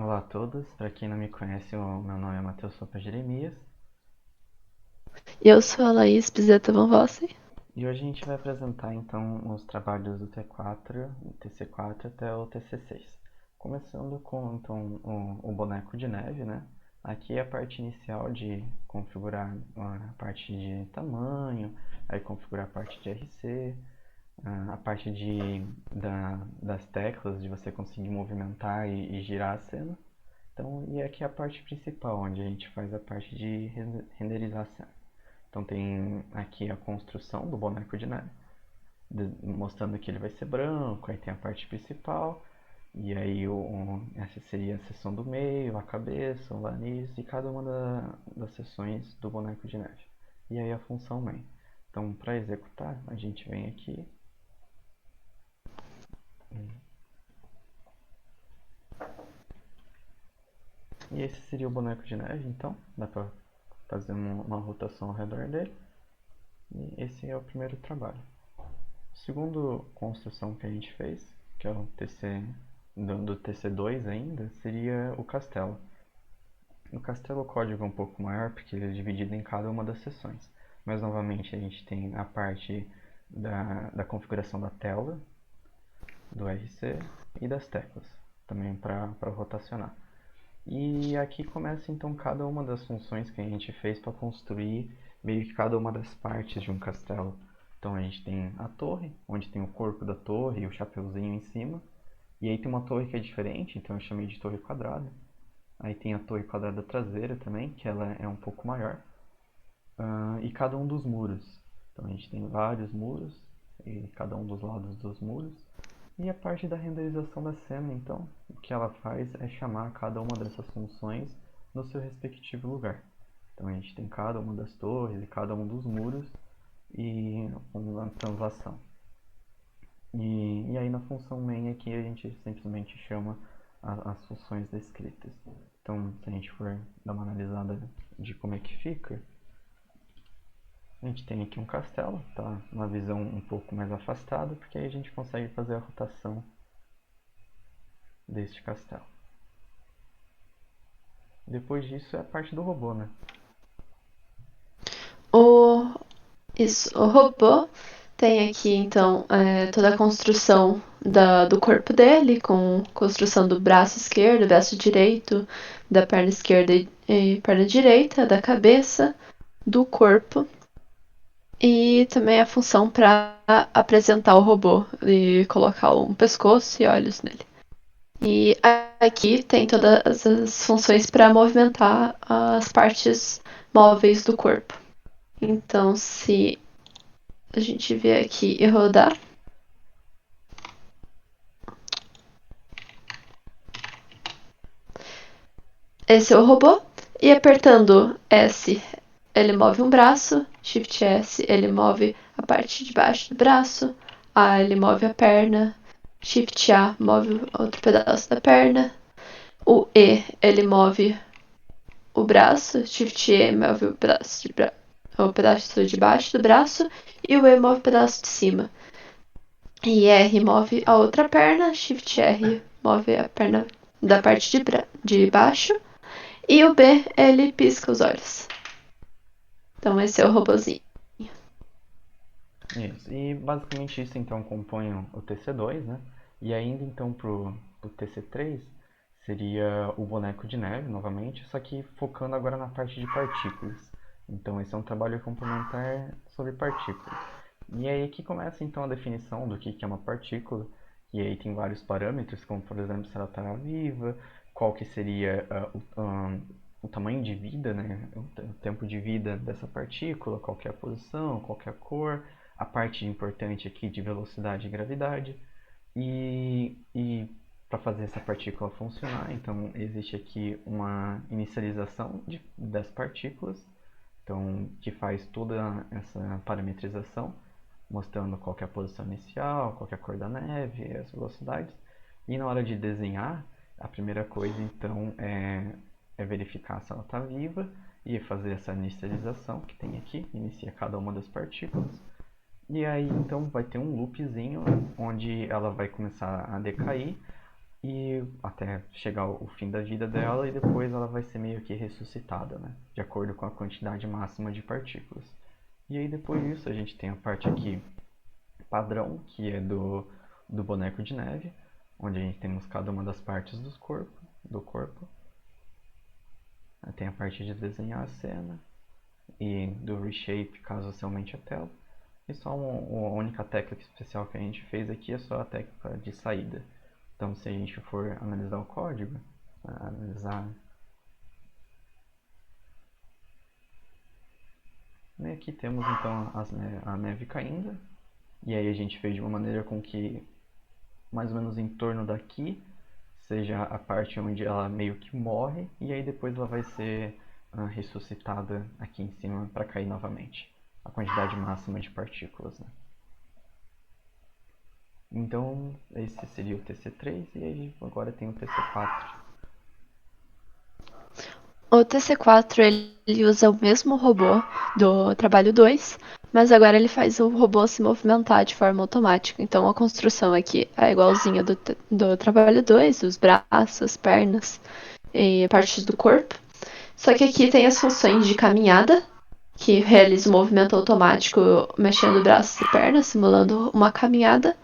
Olá a todos, para quem não me conhece, o meu nome é Matheus Sopa Jeremias Eu sou a Laís Bizeta Van Vossen. e hoje a gente vai apresentar então os trabalhos do T4, do TC4 até o TC6. Começando com então o boneco de neve, né? Aqui é a parte inicial de configurar a parte de tamanho, aí configurar a parte de RC, a parte das teclas, de você conseguir movimentar e girar a cena. Então, e aqui é a parte principal, onde a gente faz a parte de renderização. Então tem aqui a construção do boneco de neve, mostrando que ele vai ser branco, aí tem a parte principal, e aí essa seria a seção do meio, a cabeça, o nariz e cada uma das seções do boneco de neve. E aí a função main. Então para executar, a gente vem aqui. E esse seria o boneco de neve, então dá para fazer uma rotação ao redor dele. E esse é o primeiro trabalho. A segunda construção que a gente fez, que é o TC do TC2 ainda, seria o castelo. No castelo o código é um pouco maior porque ele é dividido em cada uma das seções. Mas novamente a gente tem a parte da configuração da tela, do RC e das teclas, também para rotacionar. E aqui começa então cada uma das funções que a gente fez para construir meio que cada uma das partes de um castelo. Então a gente tem a torre, onde tem o corpo da torre e o chapeuzinho em cima. E aí tem uma torre que é diferente, então eu chamei de torre quadrada. Aí tem a torre quadrada traseira também, que ela é um pouco maior. E cada um dos muros. Então a gente tem vários muros, e cada um dos lados dos muros. E a parte da renderização da cena, então, o que ela faz é chamar cada uma dessas funções no seu respectivo lugar. Então a gente tem cada uma das torres e cada um dos muros e uma translação. E aí na função main aqui a gente simplesmente chama as funções descritas. Então se a gente for dar uma analisada de como é que fica, a gente tem aqui um castelo, tá? Uma visão um pouco mais afastada, porque aí a gente consegue fazer a rotação deste castelo. Depois disso é a parte do robô, né? O, o robô tem aqui então toda a construção do corpo dele, com construção do braço esquerdo, braço direito, da perna esquerda e perna direita, da cabeça, do corpo. E também a função para apresentar o robô e colocar um pescoço e olhos nele. E aqui tem todas as funções para movimentar as partes móveis do corpo. Então, se a gente vier aqui e rodar, esse é o robô. E apertando S, ele move um braço. Shift S, ele move a parte de baixo do braço. A, ele move a perna. Shift A, move outro pedaço da perna. O E, ele move o braço. Shift E, move o pedaço de baixo do braço. E o E move o pedaço de cima. E R move a outra perna, Shift R move a perna da parte de baixo. E o B, ele pisca os olhos. Então esse é o robozinho. Isso. E basicamente isso então compõe o TC2, né? E ainda então pro TC3 seria o boneco de neve novamente, só que focando agora na parte de partículas. Então esse é um trabalho complementar sobre partículas. E aí que começa então a definição do que é uma partícula. E aí tem vários parâmetros, como por exemplo se ela está viva, qual que seria o tamanho de vida, né? O tempo de vida dessa partícula, qual que é a posição, qual que é a cor, a parte importante aqui de velocidade e gravidade. E para fazer essa partícula funcionar, então existe aqui uma inicialização das partículas, então que faz toda essa parametrização, mostrando qual é a posição inicial, qual é a cor da neve, as velocidades. E na hora de desenhar, a primeira coisa então é verificar se ela está viva e fazer essa inicialização que tem aqui, inicia cada uma das partículas. E aí então vai ter um loopzinho onde ela vai começar a decair e até chegar o fim da vida dela, e depois ela vai ser meio que ressuscitada, né? De acordo com a quantidade máxima de partículas. E aí depois disso a gente tem a parte aqui padrão, que é do boneco de neve, onde a gente temos cada uma das partes do corpo. Tem a parte de desenhar a cena e do reshape caso você aumente a tela. E só a única técnica especial que a gente fez aqui é só a técnica de saída. Então, se a gente for analisar o código, analisar. E aqui temos então a neve caindo. E aí a gente fez de uma maneira com que mais ou menos em torno daqui seja a parte onde ela meio que morre. E aí depois ela vai ser ressuscitada aqui em cima para cair novamente. A quantidade máxima de partículas, né? Então, esse seria o TC3 e aí agora tem o TC4. O TC4 ele usa o mesmo robô do trabalho 2, mas agora ele faz o robô se movimentar de forma automática. Então a construção aqui é igualzinha do trabalho 2, os braços, as pernas e partes do corpo. Só que aqui tem as funções de caminhada, que realiza o movimento automático mexendo braços e pernas, simulando uma caminhada.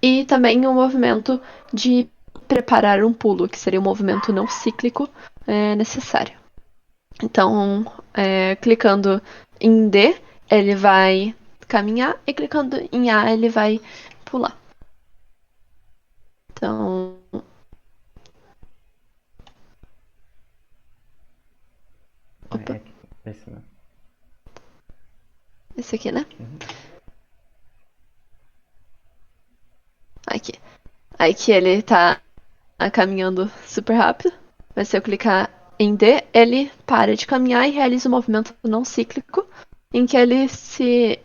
E também o movimento de preparar um pulo, que seria um movimento não cíclico necessário. Então, clicando em D, ele vai caminhar, e clicando em A, ele vai pular. Então. Opa, Esse mesmo. esse aqui, né? Uhum. Aqui. Aqui ele tá caminhando super rápido. Mas se eu clicar em D, ele para de caminhar e realiza um movimento não cíclico, em que ele se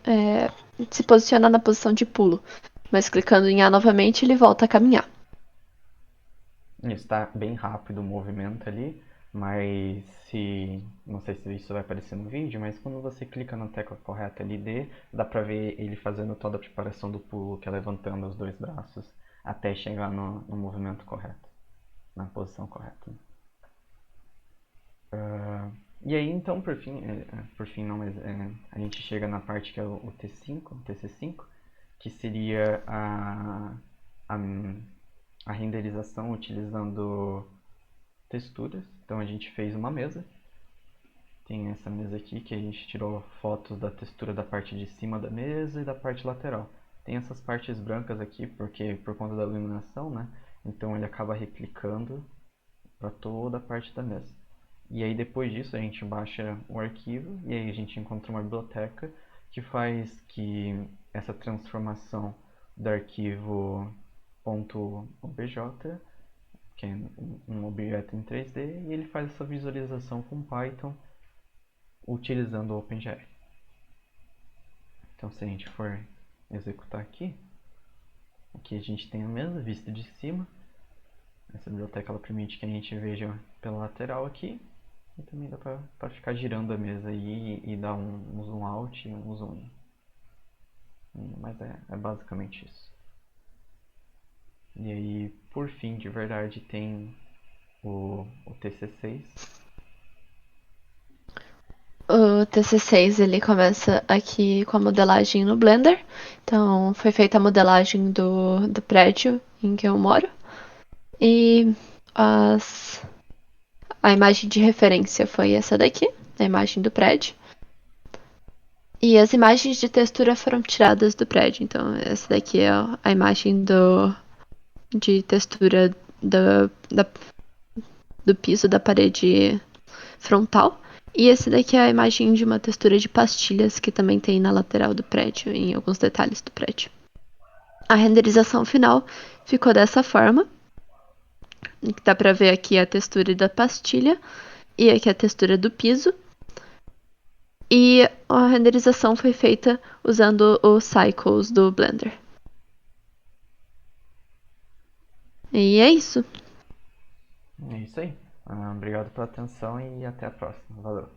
posiciona na posição de pulo. Mas clicando em A novamente, ele volta a caminhar. Está bem rápido o movimento ali, mas não sei se isso vai aparecer no vídeo, mas quando você clica na tecla correta ali D, dá pra ver ele fazendo toda a preparação do pulo, que é levantando os dois braços até chegar no movimento correto, na posição correta. E aí então, por fim não, mas a gente chega na parte que é o T5, o TC5, que seria a renderização utilizando texturas. Então a gente fez uma mesa. Tem essa mesa aqui que a gente tirou fotos da textura da parte de cima da mesa e da parte lateral. Tem essas partes brancas aqui porque por conta da iluminação, né? Então ele acaba replicando para toda a parte da mesa. E aí depois disso a gente baixa o arquivo e aí a gente encontra uma biblioteca que faz que essa transformação do arquivo .obj, que é um objeto em 3D, e ele faz essa visualização com Python utilizando o OpenGL. Então se a gente for executar aqui a gente tem a mesa vista de cima. Essa biblioteca ela permite que a gente veja pela lateral aqui. E também dá pra ficar girando a mesa aí e dar um zoom out e um zoom in. Mas é basicamente isso. E aí, por fim, de verdade, tem o TC6. O TC6 ele começa aqui com a modelagem no Blender. Então foi feita a modelagem do prédio em que eu moro. E a imagem de referência foi essa daqui, a imagem do prédio. E as imagens de textura foram tiradas do prédio. Então essa daqui é a imagem de textura do piso da parede frontal. E esse daqui é a imagem de uma textura de pastilhas que também tem na lateral do prédio, em alguns detalhes do prédio. A renderização final ficou dessa forma. Dá pra ver aqui a textura da pastilha e aqui a textura do piso. E a renderização foi feita usando os cycles do Blender. E é isso. É isso aí. Obrigado pela atenção e até a próxima. Valeu.